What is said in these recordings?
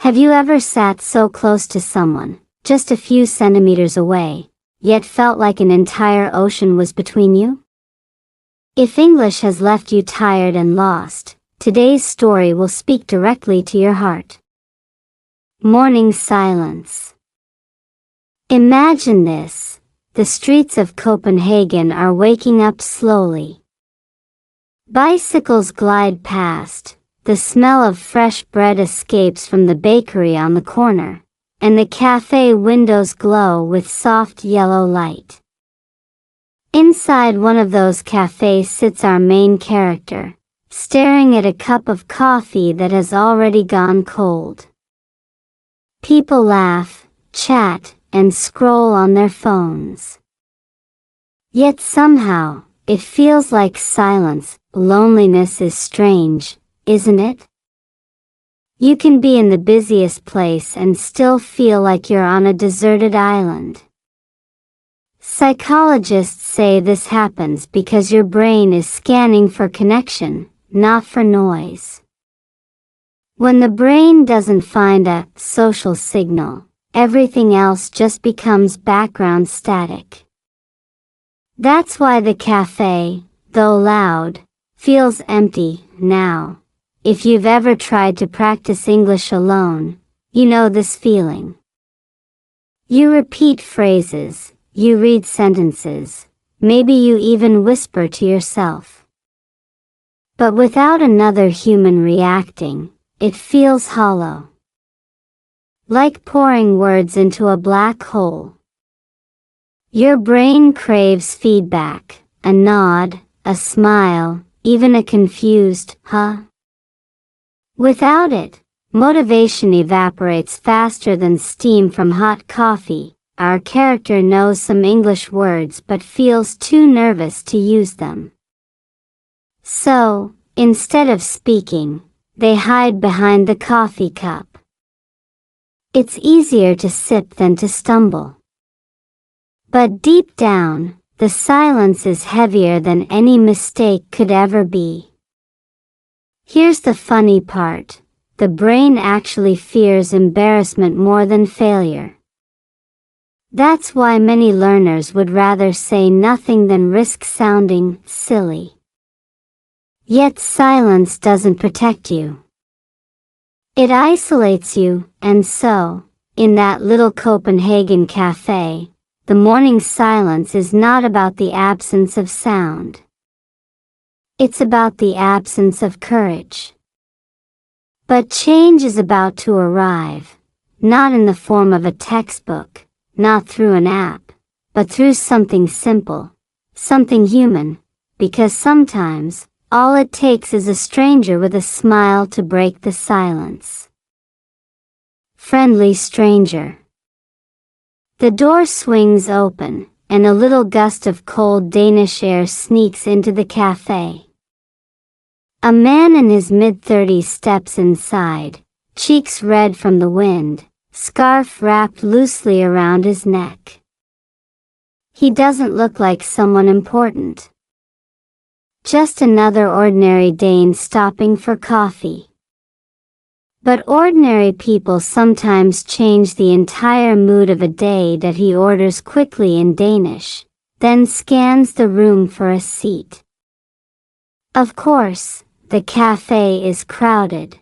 Have you ever sat so close to someone, just a few centimeters away, yet felt like an entire ocean was between you? If English has left you tired and lost, today's story will speak directly to your heart. Morning silence. Imagine this. The streets of Copenhagen are waking up slowly. Bicycles glide past, the smell of fresh bread escapes from the bakery on the corner, and the cafe windows glow with soft yellow light. Inside one of those cafes sits our main character, staring at a cup of coffee that has already gone cold. People laugh, chat, and scroll on their phones. Yet somehow, it feels like silence. Loneliness is strange, isn't it? You can be in the busiest place and still feel like you're on a deserted island. Psychologists say this happens because your brain is scanning for connection, not for noise. When the brain doesn't find a social signal, everything else just becomes background static. That's why the cafe, though loud, feels empty now. If you've ever tried to practice English alone, you know this feeling. You repeat phrases, you read sentences, maybe you even whisper to yourself. But without another human reacting, it feels hollow. Like pouring words into a black hole. Your brain craves feedback, a nod, a smile, even a confused, huh? Without it, motivation evaporates faster than steam from hot coffee. Our character knows some English words but feels too nervous to use them. So, instead of speaking, they hide behind the coffee cup. It's easier to sip than to stumble. But deep down, the silence is heavier than any mistake could ever be. Here's the funny part. The brain actually fears embarrassment more than failure. That's why many learners would rather say nothing than risk sounding silly. Yet silence doesn't protect you. It isolates you, and so, in that little Copenhagen cafe, the morning silence is not about the absence of sound. It's about the absence of courage. But change is about to arrive, not in the form of a textbook, not through an app, but through something simple, something human, because sometimes, all it takes is a stranger with a smile to break the silence. Friendly stranger. The door swings open, and a little gust of cold Danish air sneaks into the cafe. A man in his mid-30s steps inside, cheeks red from the wind, scarf wrapped loosely around his neck. He doesn't look like someone important. Just another ordinary Dane stopping for coffee. But ordinary people sometimes change the entire mood of a day that he orders quickly in Danish, then scans the room for a seat. Of course, the cafe is crowded.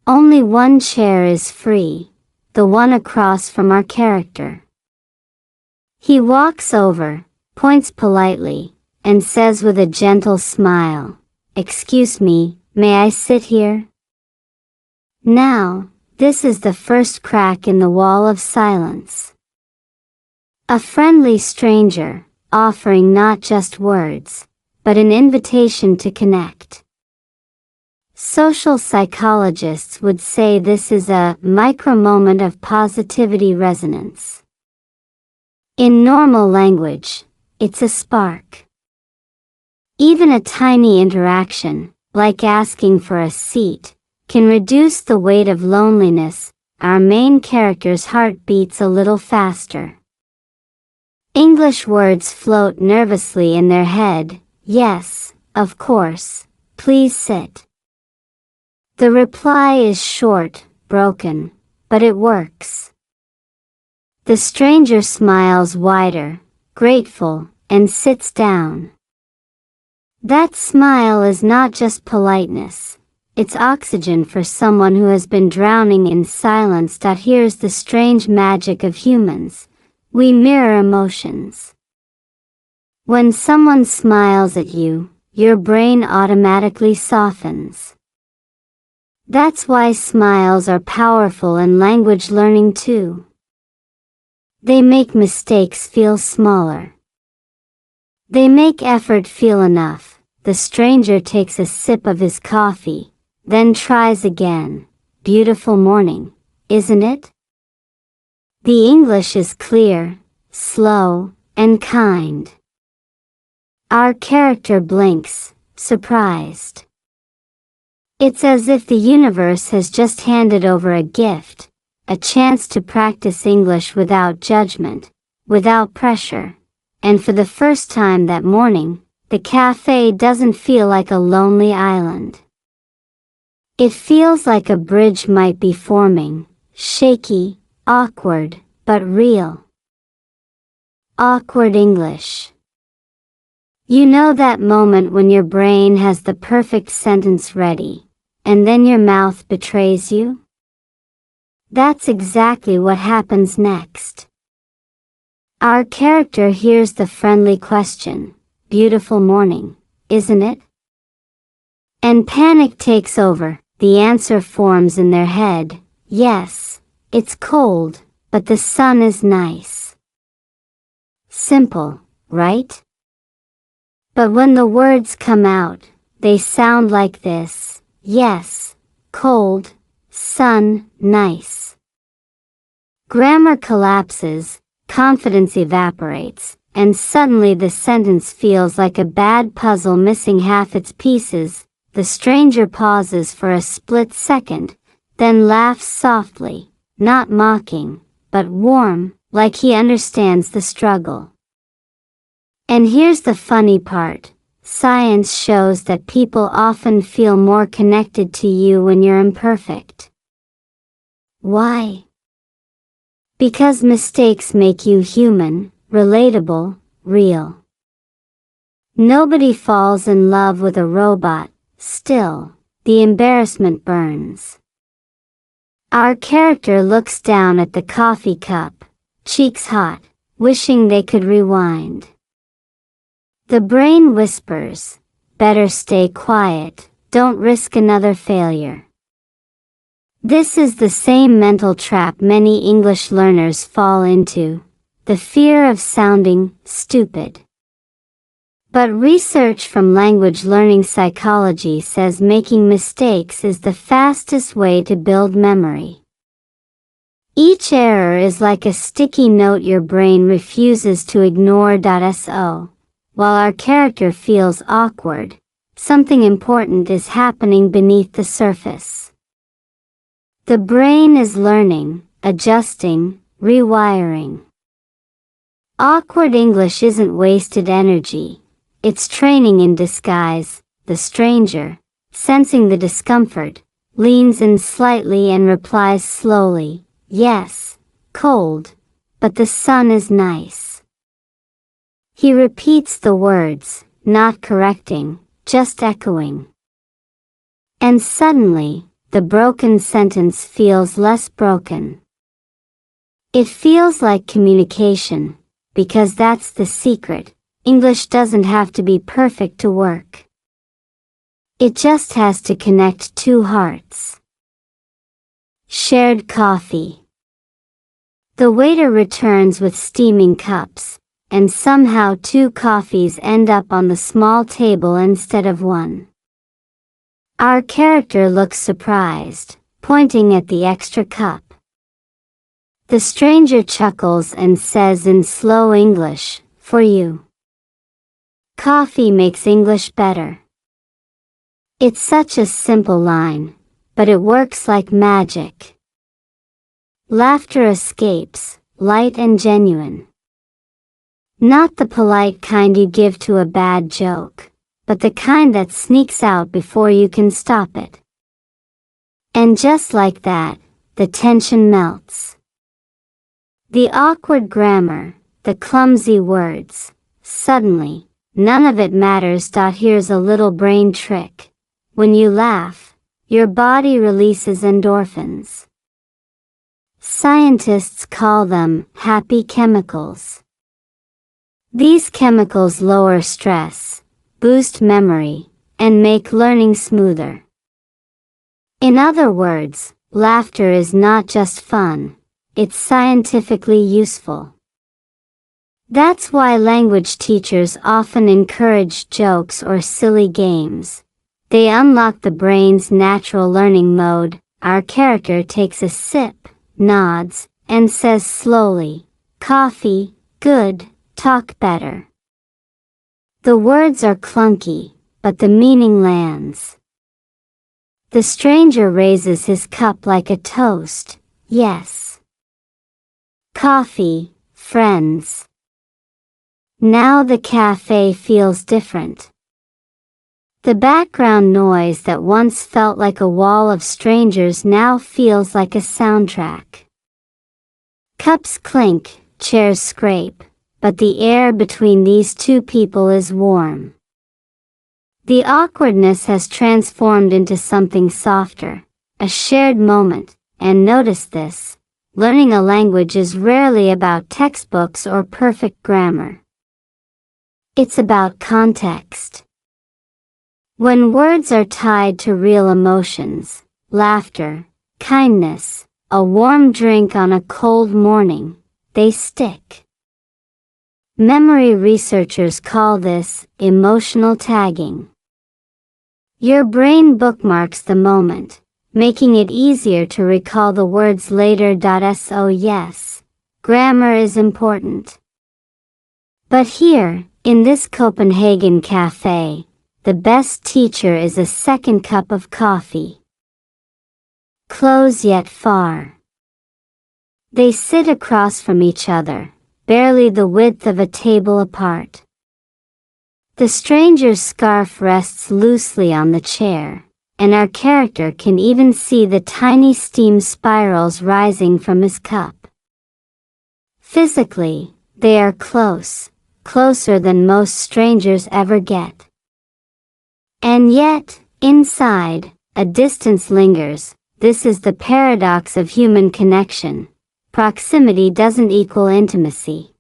Only one chair is free, the one across from our character. He walks over, points politely, and says with a gentle smile, "Excuse me, may I sit here?" Now, this is the first crack in the wall of silence. A friendly stranger, offering not just words, but an invitation to connect. Social psychologists would say this is a micro-moment of positivity resonance. In normal language, it's a spark. Even a tiny interaction, like asking for a seat, can reduce the weight of loneliness. Our main character's heart beats a little faster. English words float nervously in their head. Yes, of course, please sit. The reply is short, broken, but it works. The stranger smiles wider, grateful, and sits down. That smile is not just politeness. It's oxygen for someone who has been drowning in silence. Here's the strange magic of humans. We mirror emotions. When someone smiles at you, your brain automatically softens. That's why smiles are powerful in language learning too. They make mistakes feel smaller. They make effort feel enough. The stranger takes a sip of his coffee, then tries again. Beautiful morning, isn't it? The English is clear, slow, and kind. Our character blinks, surprised. It's as if the universe has just handed over a gift, a chance to practice English without judgment, without pressure. And for the first time that morning, the cafe doesn't feel like a lonely island. It feels like a bridge might be forming, shaky, awkward, but real. Awkward English. You know that moment when your brain has the perfect sentence ready, and then your mouth betrays you? That's exactly what happens next. Our character hears the friendly question, beautiful morning, isn't it? And panic takes over. The answer forms in their head, yes, it's cold, but the sun is nice. Simple, right? But when the words come out, they sound like this, yes, cold, sun, nice. Grammar collapses, confidence evaporates, and suddenly the sentence feels like a bad puzzle missing half its pieces. The stranger pauses for a split second, then laughs softly, not mocking, but warm, like he understands the struggle. And here's the funny part. Science shows that people often feel more connected to you when you're imperfect. Why? Because mistakes make you human, relatable, real. Nobody falls in love with a robot. Still, the embarrassment burns. Our character looks down at the coffee cup, cheeks hot, wishing they could rewind. The brain whispers, better stay quiet, don't risk another failure. This is the same mental trap many English learners fall into, the fear of sounding stupid. But research from language learning psychology says making mistakes is the fastest way to build memory. Each error is like a sticky note your brain refuses to ignore. So, while our character feels awkward, something important is happening beneath the surface. The brain is learning, adjusting, rewiring. Awkward English isn't wasted energy. It's training in disguise. The stranger, sensing the discomfort, leans in slightly and replies slowly, yes, cold, but the sun is nice. He repeats the words, not correcting, just echoing. And suddenly, the broken sentence feels less broken. It feels like communication, because that's the secret. English doesn't have to be perfect to work. It just has to connect two hearts. Shared coffee. The waiter returns with steaming cups, and somehow 2 coffees end up on the small table instead of one. Our character looks surprised, pointing at the extra cup. The stranger chuckles and says in slow English, for you. Coffee makes English better. It's such a simple line, but it works like magic. Laughter escapes, light and genuine. Not the polite kind you give to a bad joke, but the kind that sneaks out before you can stop it. And just like that, the tension melts. The awkward grammar, the clumsy words, suddenly, none of it matters. Here's a little brain trick. When you laugh, your body releases endorphins. Scientists call them happy chemicals. These chemicals lower stress, boost memory, and make learning smoother. In other words, laughter is not just fun, it's scientifically useful. That's why language teachers often encourage jokes or silly games. They unlock the brain's natural learning mode. Our character takes a sip, nods, and says slowly, "Coffee, good, talk better." The words are clunky, but the meaning lands. The stranger raises his cup like a toast. Yes. Coffee, friends. Now the cafe feels different. The background noise that once felt like a wall of strangers now feels like a soundtrack. Cups clink, chairs scrape, but the air between these two people is warm. The awkwardness has transformed into something softer, a shared moment, and notice this, learning a language is rarely about textbooks or perfect grammar. It's about context. When words are tied to real emotions, laughter, kindness, a warm drink on a cold morning, they stick. Memory researchers call this emotional tagging. Your brain bookmarks the moment, making it easier to recall the words later. So yes, grammar is important. But here, in this Copenhagen cafe, the best teacher is a second cup of coffee. Close yet far. They sit across from each other, barely the width of a table apart. The stranger's scarf rests loosely on the chair, and our character can even see the tiny steam spirals rising from his cup. Physically, they are close, closer than most strangers ever get. And yet, inside, a distance lingers. This is the paradox of human connection. Proximity doesn't equal intimacy.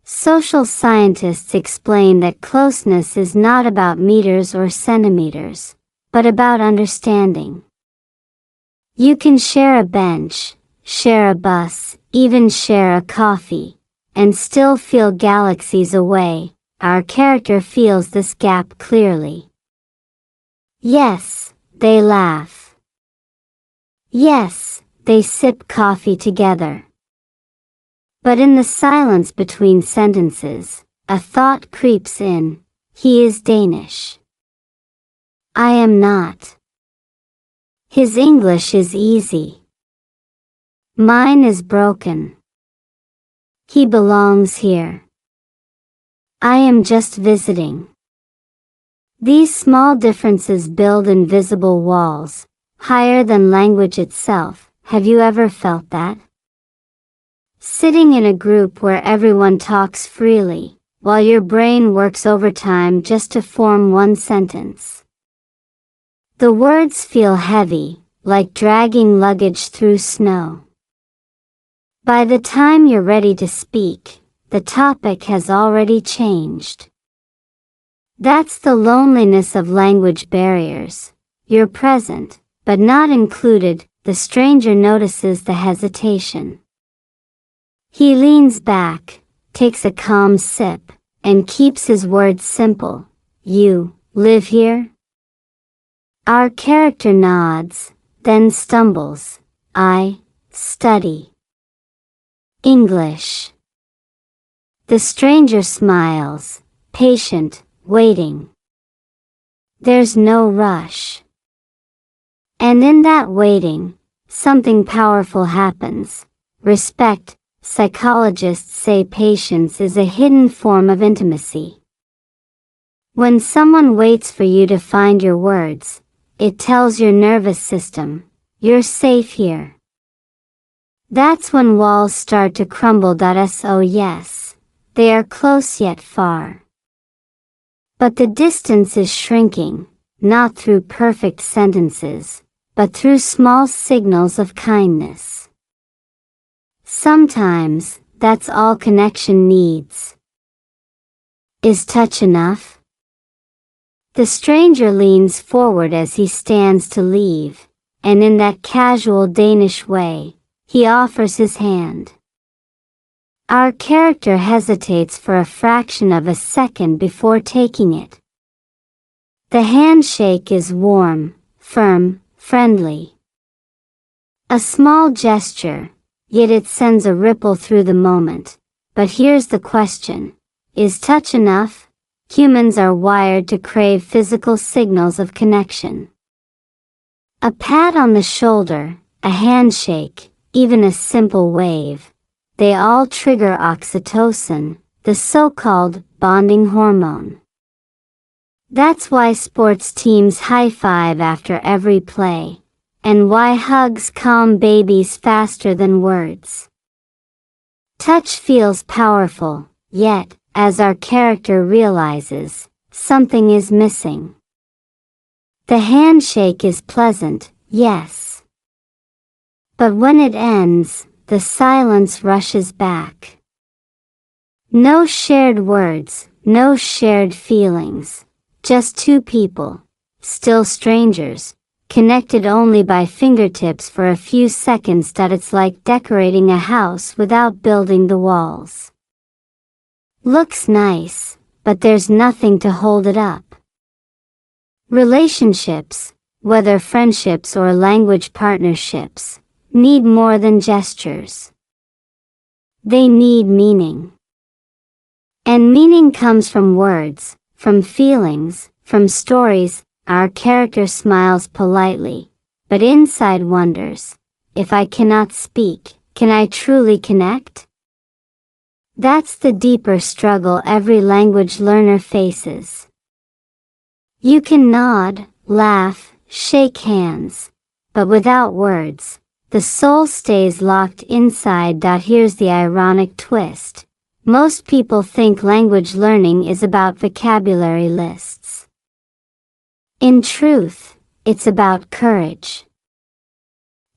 Social scientists explain that closeness is not about meters or centimeters, but about understanding. You can share a bench, share a bus, even share a coffee, and still feel galaxies away. Our character feels this gap clearly. Yes, they laugh. Yes, they sip coffee together. But in the silence between sentences, a thought creeps in. He is Danish. I am not. His English is easy. Mine is broken. He belongs here. I am just visiting. These small differences build invisible walls, higher than language itself. Have you ever felt that? Sitting in a group where everyone talks freely, while your brain works overtime just to form one sentence. The words feel heavy, like dragging luggage through snow. By the time you're ready to speak, the topic has already changed. That's the loneliness of language barriers. You're present, but not included. The stranger notices the hesitation. He leans back, takes a calm sip, and keeps his words simple. You live here? Our character nods, then stumbles. I study English. The stranger smiles, patient, waiting. There's no rush. And in that waiting, something powerful happens. Respect. Psychologists say patience is a hidden form of intimacy. When someone waits for you to find your words, it tells your nervous system, you're safe here. That's when walls start to crumble. So yes, they are close yet far. But the distance is shrinking, not through perfect sentences, but through small signals of kindness. Sometimes, that's all connection needs. Is touch enough? The stranger leans forward as he stands to leave, and in that casual Danish way, he offers his hand. Our character hesitates for a fraction of a second before taking it. The handshake is warm, firm, friendly. A small gesture, yet it sends a ripple through the moment. But here's the question: is touch enough? Humans are wired to crave physical signals of connection. A pat on the shoulder, a handshake, even a simple wave, they all trigger oxytocin, the so-called bonding hormone. That's why sports teams high-five after every play, and why hugs calm babies faster than words. Touch feels powerful, yet, as our character realizes, something is missing. The handshake is pleasant, yes. But when it ends, the silence rushes back. No shared words, no shared feelings, just two people, still strangers, connected only by fingertips for a few seconds. It's like decorating a house without building the walls. Looks nice, but there's nothing to hold it up. Relationships, whether friendships or language partnerships, need more than gestures. They need meaning. And meaning comes from words, from feelings, from stories. Our character smiles politely, but inside wonders, if I cannot speak, can I truly connect? That's the deeper struggle every language learner faces. You can nod, laugh, shake hands, but without words, the soul stays locked inside. Here's the ironic twist. Most people think language learning is about vocabulary lists. In truth, it's about courage.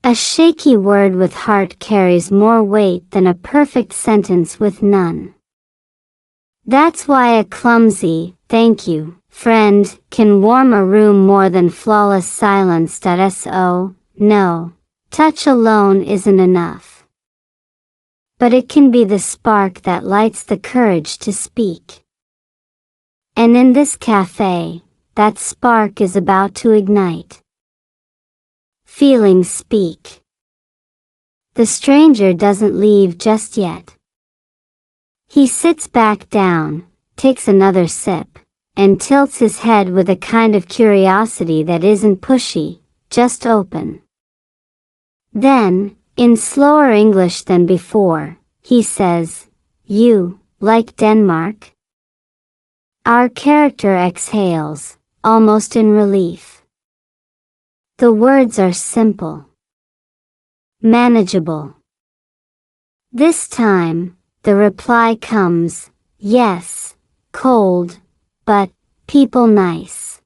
A shaky word with heart carries more weight than a perfect sentence with none. That's why a clumsy, "thank you, friend," can warm a room more than flawless silence. So, no, touch alone isn't enough. But it can be the spark that lights the courage to speak. And in this cafe, that spark is about to ignite. Feelings speak. The stranger doesn't leave just yet. He sits back down, takes another sip, and tilts his head with a kind of curiosity that isn't pushy, just open. Then, in slower English than before, he says, "You, like Denmark?" Our character exhales, almost in relief. The words are simple, manageable. This time, the reply comes, yes, cold, but people nice.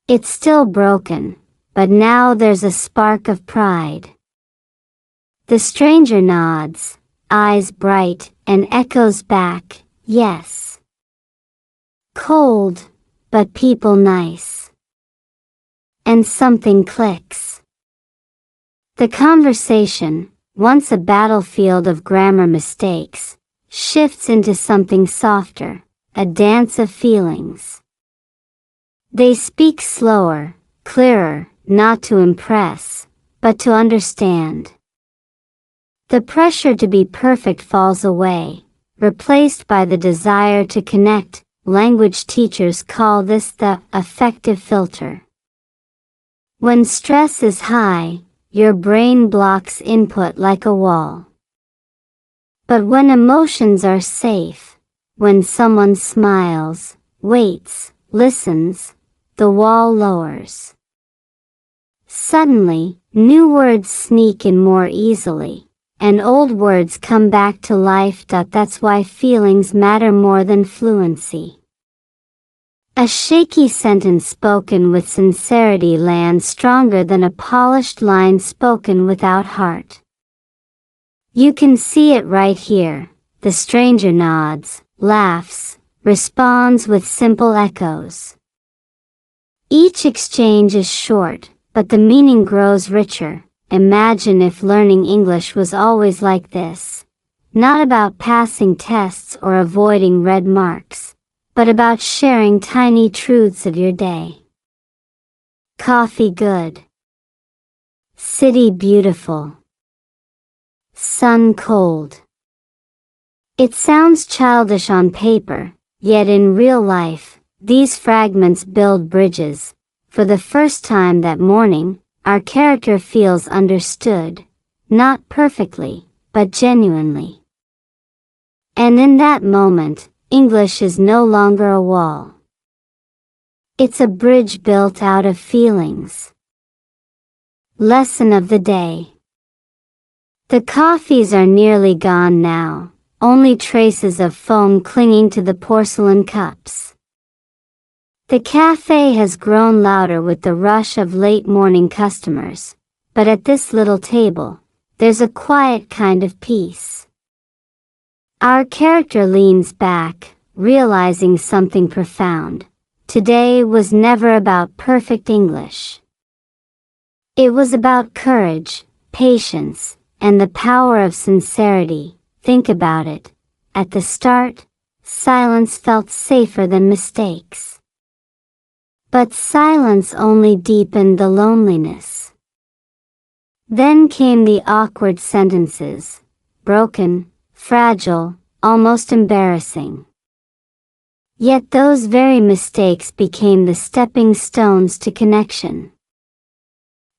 It's still broken, but now there's a spark of pride. The stranger nods, eyes bright, and echoes back, yes. Cold, but people nice. And something clicks. The conversation, once a battlefield of grammar mistakes, shifts into something softer, a dance of feelings. They speak slower, clearer, not to impress, but to understand. The pressure to be perfect falls away, replaced by the desire to connect. Language teachers call this the affective filter. When stress is high, your brain blocks input like a wall. But when emotions are safe, when someone smiles, waits, listens, the wall lowers. Suddenly, new words sneak in more easily, and old words come back to life. That's why feelings matter more than fluency. A shaky sentence spoken with sincerity lands stronger than a polished line spoken without heart. You can see it right here. The stranger nods, laughs, responds with simple echoes. Each exchange is short, but the meaning grows richer. Imagine if learning English was always like this. Not about passing tests or avoiding red marks, but about sharing tiny truths of your day. Coffee good. City beautiful. Sun cold. It sounds childish on paper, yet in real life, these fragments build bridges. For the first time that morning, our character feels understood, not perfectly, but genuinely. And in that moment, English is no longer a wall. It's a bridge built out of feelings. Lesson of the day. The coffees are nearly gone now, only traces of foam clinging to the porcelain cups. The cafe has grown louder with the rush of late morning customers, but at this little table, there's a quiet kind of peace. Our character leans back, realizing something profound. Today was never about perfect English. It was about courage, patience, and the power of sincerity. Think about it. At the start, silence felt safer than mistakes. But silence only deepened the loneliness. Then came the awkward sentences, broken, fragile, almost embarrassing. Yet those very mistakes became the stepping stones to connection.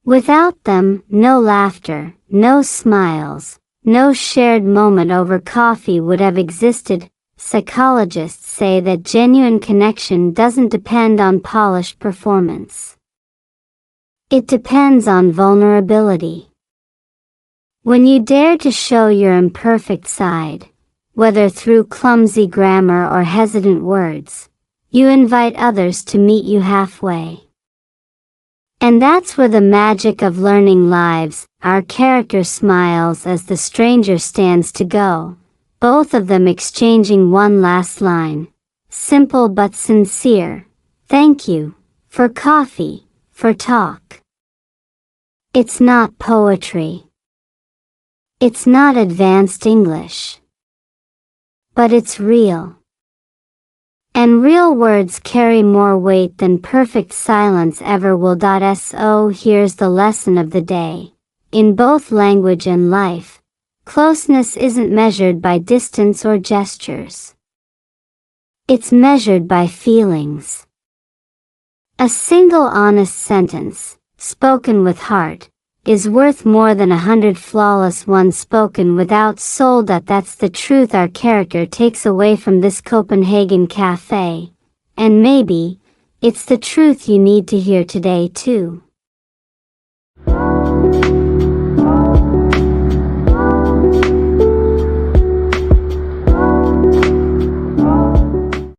Without them, no laughter, no smiles, no shared moment over coffee would have existed. Psychologists say that genuine connection doesn't depend on polished performance. It depends on vulnerability. When you dare to show your imperfect side, whether through clumsy grammar or hesitant words, you invite others to meet you halfway. And that's where the magic of learning lives. Our character smiles as the stranger stands to go, both of them exchanging one last line, simple but sincere, "Thank you, for coffee, for talk." It's not poetry. It's not advanced English. But it's real. And real words carry more weight than perfect silence ever will. So here's the lesson of the day. In both language and life, closeness isn't measured by distance or gestures. It's measured by feelings. A single honest sentence, spoken with heart, is worth more than 100 flawless ones spoken without soul. That's the truth our character takes away from this Copenhagen cafe, and maybe, it's the truth you need to hear today too.